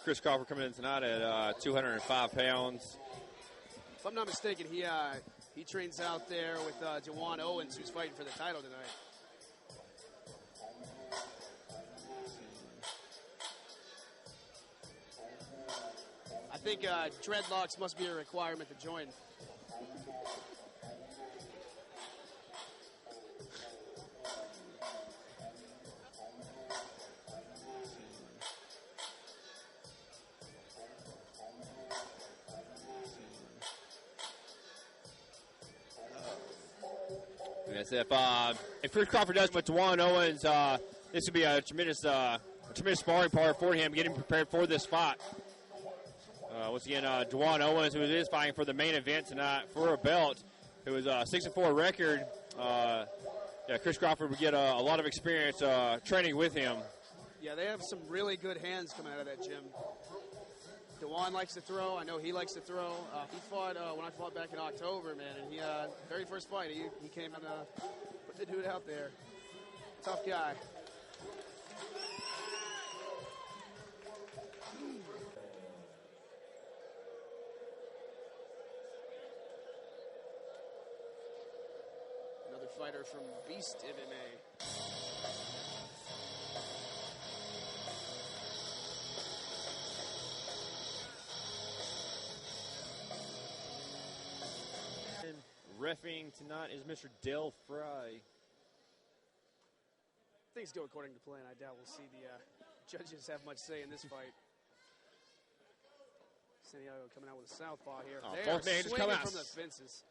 Chris Crawford coming in tonight at 205 pounds. If I'm not mistaken, he trains out there with Dewan Owens, who's fighting for the title tonight. I think dreadlocks must be a requirement to join. Yes, if Chris Crawford does with Dewan Owens, this would be a tremendous sparring partner for him, getting prepared for this fight. Once again, Dewan Owens, who is fighting for the main event tonight for a belt, who is a 6-4 record. Chris Crawford would get a lot of experience training with him. Yeah, they have some really good hands coming out of that gym. Dewan likes to throw. I know he likes to throw. He fought when I fought back in October, man. And he very first fight, he came and put the dude out there. Tough guy. Another fighter from Beast MMA. Reffing tonight is Mr. Del Fry. Things go according to plan. I doubt we'll see the judges have much say in this fight. Santiago coming out with a southpaw here. They are swinging from the fences.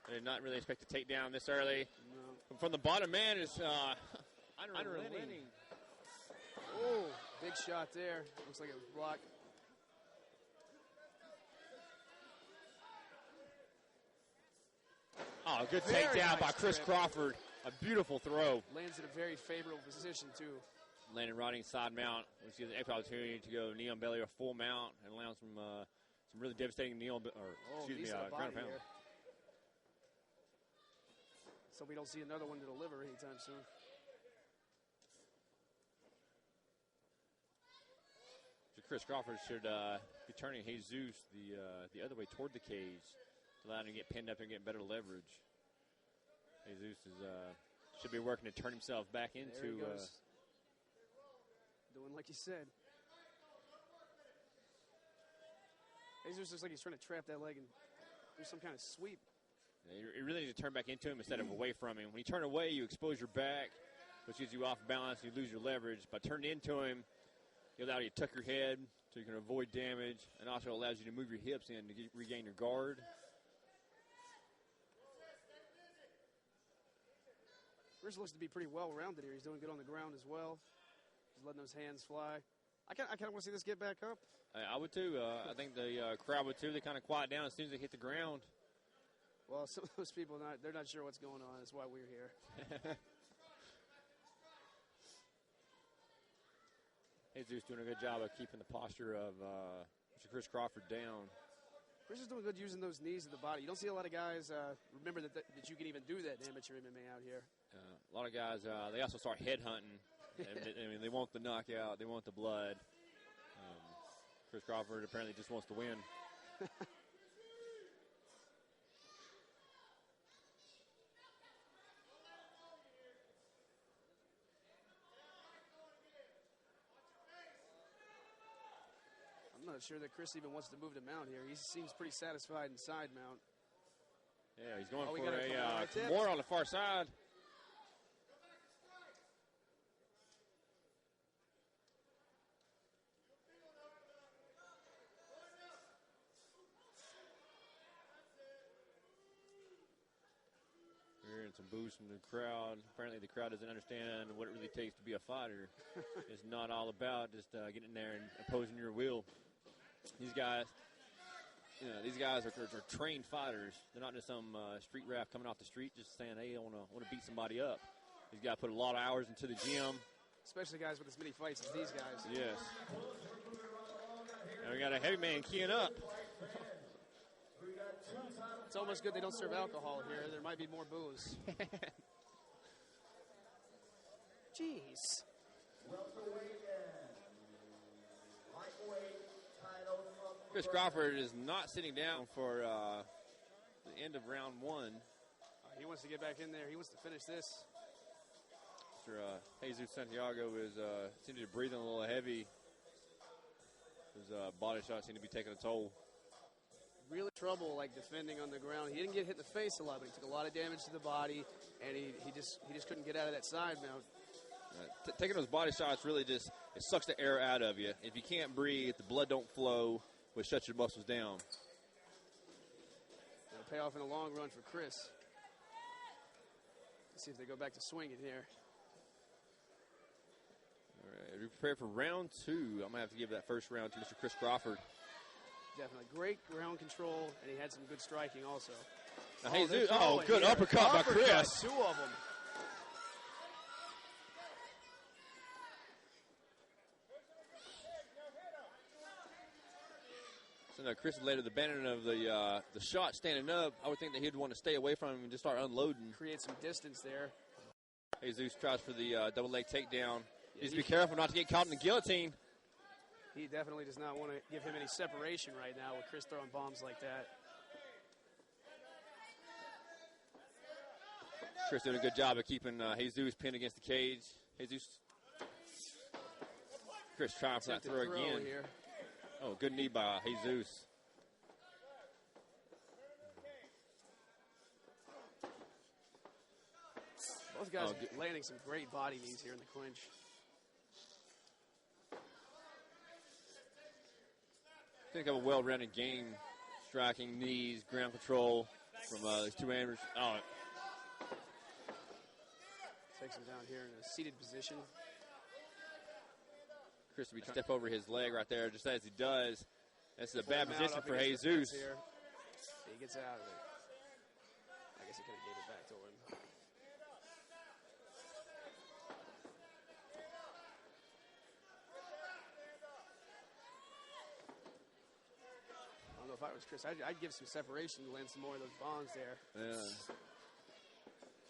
I did not really expect to take down this early. No. From the bottom man is unrelenting. Oh, big shot there. Looks like it was blocked. Oh, good takedown by Chris Crawford. A beautiful throw. Lands in a very favorable position, too. Landing riding side mount, which gives an excellent opportunity to go knee on belly or full mount and allow some really devastating knee on, ground pound. So we don't see another one to deliver anytime soon. So Chris Crawford should be turning Jesus the other way toward the cage, allowing him to get pinned up and get better leverage. Jesus should be working to turn himself back into. There he goes. Doing like you said. Jesus looks like he's trying to trap that leg and do some kind of sweep. Yeah, you really need to turn back into him instead of away from him. When you turn away, you expose your back, which gets you off balance. You lose your leverage. By turning into him, it allows you to tuck your head so you can avoid damage, and also allows you to move your hips in to regain your guard. Chris looks to be pretty well-rounded here. He's doing good on the ground as well. He's letting those hands fly. I kind of want to see this get back up. I would too. I think the crowd would too. They kind of quiet down as soon as they hit the ground. Well, some of those people, they're not sure what's going on. That's why we're here. Jesus doing a good job of keeping the posture of Mr. Chris Crawford down. Chris is doing good using those knees to the body. You don't see a lot of guys remember that you can even do that in amateur MMA out here. A lot of guys, they also start headhunting. They want the knockout. They want the blood. Chris Crawford apparently just wants to win. I'm not sure that Chris even wants to move to mount here. He seems pretty satisfied in side mount. Yeah, he's going for a more on the far side. Hearing some boos from the crowd. Apparently the crowd doesn't understand what it really takes to be a fighter. It's not all about just getting in there and opposing your will. These guys are trained fighters. They're not just some street rap coming off the street just saying, hey, I want to beat somebody up. These guys put a lot of hours into the gym. Especially guys with as many fights as these guys. Yes. And we got a heavy man keying up. It's almost good they don't serve alcohol here. There might be more booze. Jeez. Chris Crawford is not sitting down for the end of round one. He wants to get back in there. He wants to finish this. Mr. Jesus Santiago is seemed to be breathing a little heavy. His body shots seem to be taking a toll. Really trouble like defending on the ground. He didn't get hit in the face a lot, but he took a lot of damage to the body, and he just couldn't get out of that side mount. Taking those body shots really just it sucks the air out of you. If you can't breathe, the blood don't flow, which shuts your muscles down. It'll pay off in the long run for Chris. Let's see if they go back to swinging here. All right, are you prepared for round two? I'm going to have to give that first round to Mr. Chris Crawford. Definitely. Great ground control, and he had some good striking also. Now, good uppercut by Chris. Two of them. So now Chris later the abandonment of the shot standing up. I would think that he'd want to stay away from him and just start unloading. Create some distance there. Jesus tries for the double leg takedown. Needs to be careful not to get caught in the guillotine. He definitely does not want to give him any separation right now with Chris throwing bombs like that. Chris doing a good job of keeping Jesus pinned against the cage. Chris trying for that throw again. Here. Oh, good knee by Jesus. Both guys landing some great body knees here in the clinch. I think of a well-rounded game, striking, knees, ground control from these two amateurs. Oh. Takes him down here in a seated position. Chris will step over his leg right there, just as he does. That's a bad position for Jesus. He gets out of it. I guess he could have gave it back to him. I don't know if I was Chris. I'd give some separation to land some more of those bombs there. Yeah.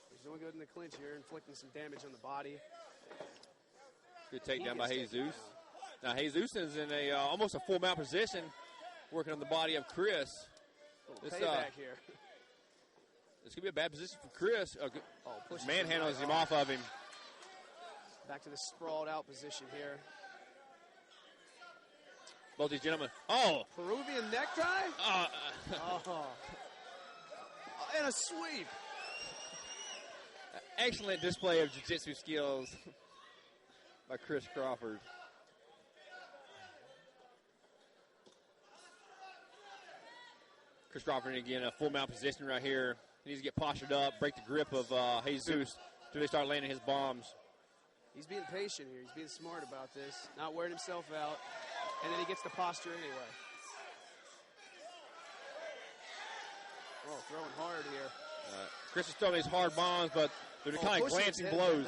He's doing good in the clinch here, inflicting some damage on the body. Good takedown by Jesus. Now Jesus is in a almost a full mount position, working on the body of Chris. This payback here. This could be a bad position for Chris. Manhandles him off of him. Back to the sprawled out position here. Both these gentlemen. Oh! Peruvian necktie? And a sweep. Excellent display of jiu-jitsu skills by Chris Crawford. Chris Crawford, again, a full mount position right here. He needs to get postured up, break the grip of Jesus until they start landing his bombs. He's being patient here. He's being smart about this, not wearing himself out, and then he gets the posture anyway. Oh, throwing hard here. Chris is throwing these hard bombs, but they're kind of glancing blows.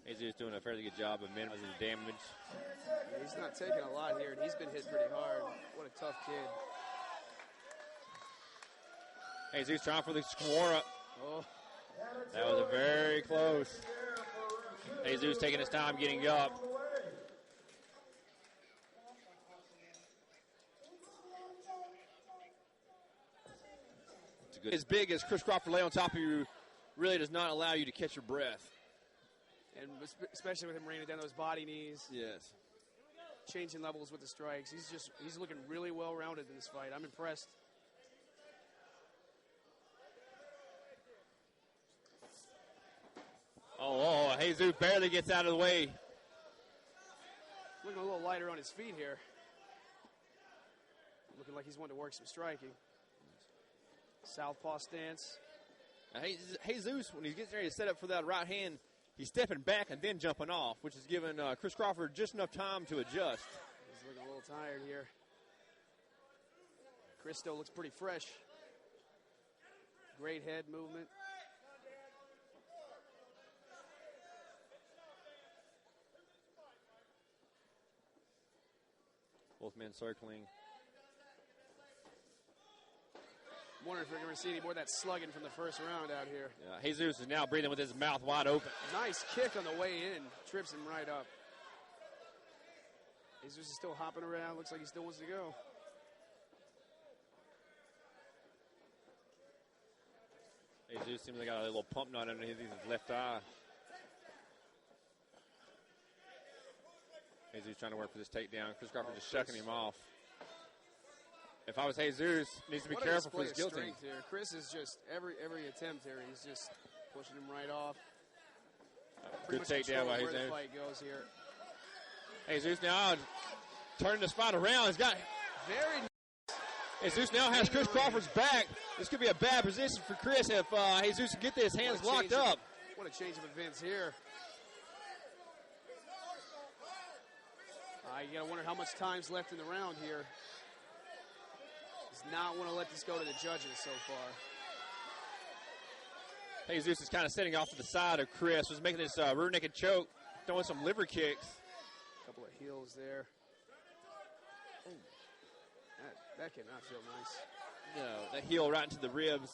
He's doing a fairly good job of minimizing the damage. Yeah, he's not taking a lot here, and he's been hit pretty hard. What a tough kid. Jesus trying for the Squara. Oh. That was a very close. Jesus taking his time getting up. As big as Chris Crawford lay on top of you really does not allow you to catch your breath. And especially with him raining down those body knees. Yes. Changing levels with the strikes. He's looking really well-rounded in this fight. I'm impressed. Oh, Jesus barely gets out of the way. Looking a little lighter on his feet here. Looking like he's wanting to work some striking. Southpaw stance. Now, Jesus, when he gets ready to set up for that right hand, he's stepping back and then jumping off, which has given Chris Crawford just enough time to adjust. He's looking a little tired here. Chris still looks pretty fresh. Great head movement. More wondering if we're going to see any more of that slugging from the first round out here. Yeah, Jesus is now breathing with his mouth wide open. Nice kick on the way in. Trips him right up. Jesus is still hopping around. Looks like he still wants to go. Jesus seems like got a little pump knot underneath his left eye. Jesus trying to work for this takedown. Chris Crawford just shucking him off. If I was Jesus, needs to be careful for his guillotine. Here. Chris is just every attempt here. He's just pushing him right off. Good takedown by Jesus. Where the fight goes here. Jesus now turning this fight around. He's got very. Jesus now has Chris Crawford's back. This could be a bad position for Chris if Jesus can get his hands locked up. What a change of events here. You got to wonder how much time's left in the round here. Does not want to let this go to the judges so far. Jesus is kind of sitting off to the side of Chris. Was making this rear naked choke, throwing some liver kicks. A couple of heels there. Oh, that cannot feel nice. No, that heel right into the ribs.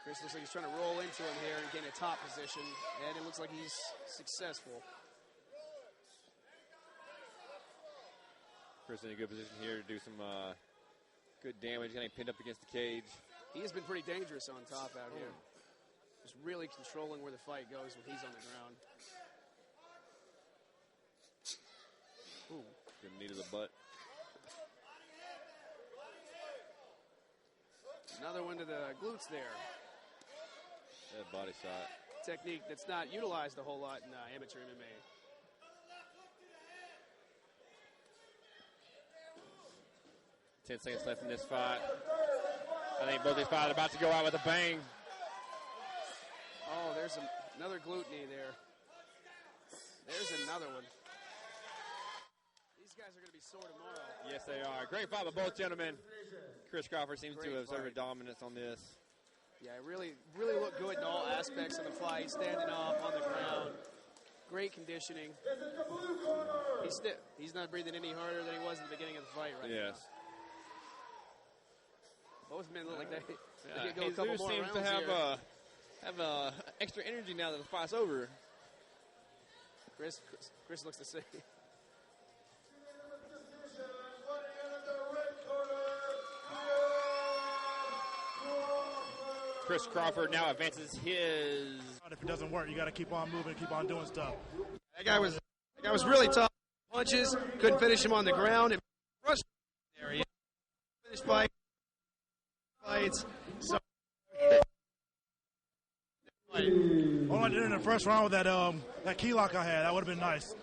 Chris looks like he's trying to roll into him here and get in a top position, and it looks like he's successful. Chris in a good position here to do some good damage, getting pinned up against the cage. He has been pretty dangerous on top out here. Just really controlling where the fight goes when he's on the ground. Ooh. Good knee to the butt. Another one to the glutes there. That body shot. Technique that's not utilized a whole lot in amateur MMA. Ten seconds left in this fight. I think both these fighters are about to go out with a bang. Oh, there's another glute knee there. There's another one. These guys are going to be sore tomorrow. Yes, they are. Great fight by both gentlemen. Chris Crawford seems to have exerted dominance on this. Yeah, really looked good in all aspects of the fight. Standing up on the ground. Great conditioning. He's not breathing any harder than he was at the beginning of the fight right now. Yes. Both men look like they could go a Jesus couple more seems rounds to have extra energy now that the fight's over. Chris looks the same. Chris Crawford now advances his. If it doesn't work, you got to keep on moving, keep on doing stuff. That guy was really tough. Punches, couldn't finish him on the ground. And rushed there. He finished fights. So. All I did in the first round with that key lock I had, that would have been nice.